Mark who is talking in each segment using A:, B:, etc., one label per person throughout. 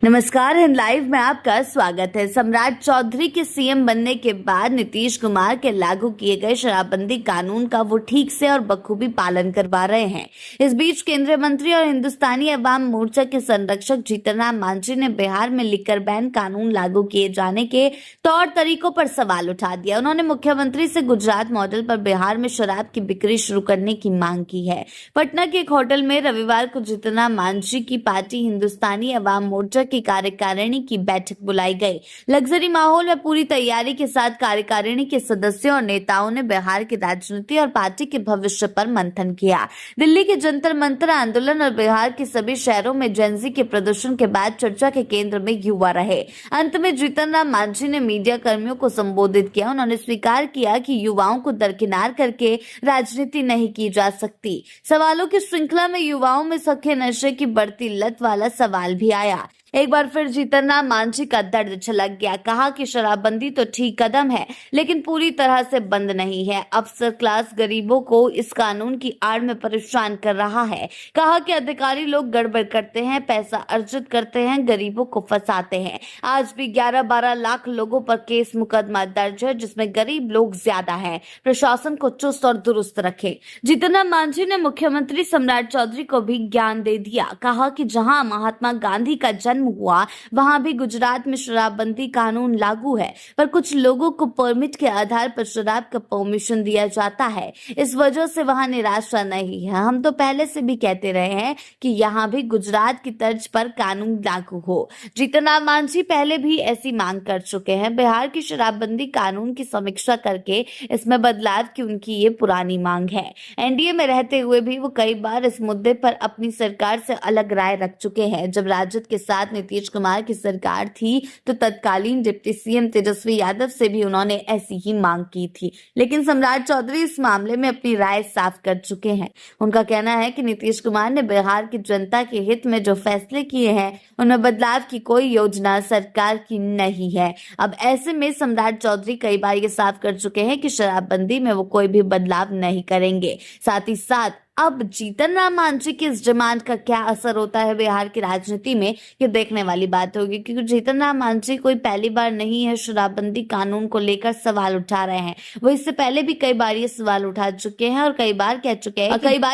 A: नमस्कार, हिंद लाइव में आपका स्वागत है। सम्राट चौधरी के सीएम बनने के बाद नीतीश कुमार के लागू किए गए शराबबंदी कानून का वो ठीक से और बखूबी पालन करवा रहे हैं। इस बीच केंद्रीय मंत्री और हिंदुस्तानी अवाम मोर्चा के संरक्षक जीतन राम मांझी ने बिहार में लिकर बैन कानून लागू किए जाने के तौर तरीकों पर सवाल उठा दिया। उन्होंने मुख्यमंत्री से गुजरात मॉडल पर बिहार में शराब की बिक्री शुरू करने की मांग की है। पटना के एक होटल में रविवार को जीतन राम मांझी की पार्टी हिंदुस्तानी अवाम मोर्चा की कार्यकारिणी की बैठक बुलाई गई। लग्जरी माहौल में पूरी तैयारी के साथ कार्यकारिणी के सदस्यों और नेताओं ने बिहार की राजनीति और पार्टी के भविष्य पर मंथन किया। दिल्ली के जंतर मंतर आंदोलन और बिहार के सभी शहरों में जेनजी के प्रदर्शन के बाद चर्चा के केंद्र में युवा रहे। अंत में जीतन राम मांझी ने मीडिया कर्मियों को संबोधित किया। उन्होंने स्वीकार किया कि युवाओं को दरकिनार करके राजनीति नहीं की जा सकती। सवालों की श्रृंखला में युवाओं में सखे नशे की बढ़ती लत वाला सवाल भी आया। एक बार फिर जीतन राम मांझी का दर्द छलक गया। कहा कि शराबबंदी तो ठीक कदम है, लेकिन पूरी तरह से बंद नहीं है। अफसर क्लास गरीबों को इस कानून की आड़ में परेशान कर रहा है। कहा कि अधिकारी लोग गड़बड़ करते हैं, पैसा अर्जित करते हैं, गरीबों को फंसाते हैं। आज भी 11-12 लाख लोगों पर केस मुकदमा दर्ज है, जिसमें गरीब लोग ज्यादा हैं। प्रशासन को चुस्त और दुरुस्त रखे। जीतन राम मांझी ने मुख्यमंत्री सम्राट चौधरी को भी ज्ञान दे दिया। कहा कि जहां महात्मा गांधी का जन्म हुआ, वहां भी गुजरात में शराबबंदी कानून लागू है, पर कुछ लोगों को परमिट के आधार पर शराब का परमिशन दिया जाता है। इस वजह से वहां निराशा नहीं है। हम तो पहले से भी कहते रहे हैं कि यहाँ भी गुजरात की तर्ज पर कानून लागू हो। जीतन राम मांझी पहले भी ऐसी मांग कर चुके हैं। बिहार की शराबबंदी कानून की समीक्षा करके इसमें बदलाव की उनकी ये पुरानी मांग है। एनडीए में रहते हुए भी वो कई बार इस मुद्दे पर अपनी सरकार से अलग राय रख चुके हैं। जब राजद के साथ नीतीश कुमार की सरकार थी तो तत्कालीन डिप्टी सीएम तेजस्वी यादव से भी उन्होंने ऐसी ही मांग की थी, लेकिन सम्राट चौधरी इस मामले में अपनी राय साफ कर चुके हैं। उनका कहना है कि नीतीश कुमार ने बिहार की जनता के हित में जो फैसले किए हैं, उनमें बदलाव की कोई योजना सरकार की नहीं है। अब ऐसे में सम्राट चौधरी कई बार ये साफ कर चुके हैं कि शराबबंदी में वो कोई भी बदलाव नहीं करेंगे। साथ ही साथ अब जीतन राम मांझी की इस डिमांड का क्या असर होता है बिहार की राजनीति में, ये देखने वाली बात होगी, क्योंकि जीतन राम मांझी कोई पहली बार नहीं है शराबबंदी कानून को लेकर सवाल उठा रहे हैं। वो इससे पहले भी कई बार ये सवाल उठा चुके हैं और कई बार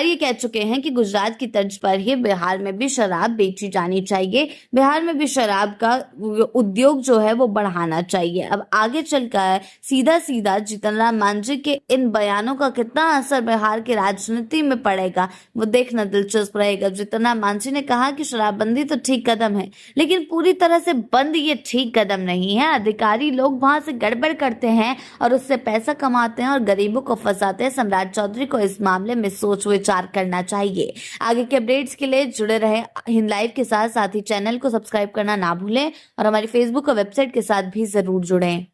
A: ये कह चुके हैं कि गुजरात की तर्ज पर ही बिहार में भी शराब बेची जानी चाहिए। बिहार में भी शराब का उद्योग जो है वो बढ़ाना चाहिए। अब आगे चलकर सीधा जीतन राम मांझी के इन बयानों का कितना असर बिहार की राजनीति में पड़ेगा, वो देखना दिलचस्प रहेगा। जीतन राम मांझी ने कहा कि शराबबंदी तो ठीक कदम है, लेकिन पूरी तरह से बंद ये ठीक कदम नहीं है। अधिकारी लोग वहां से गड़बड़ करते हैं और उससे पैसा कमाते हैं और गरीबों को फंसाते हैं। सम्राट चौधरी को इस मामले में सोच विचार करना चाहिए। आगे के अपडेट्स के लिए जुड़े रहे हिंद लाइव के साथ ही चैनल को सब्सक्राइब करना ना भूलें और हमारी फेसबुक और वेबसाइट के साथ भी जरूर जुड़ें।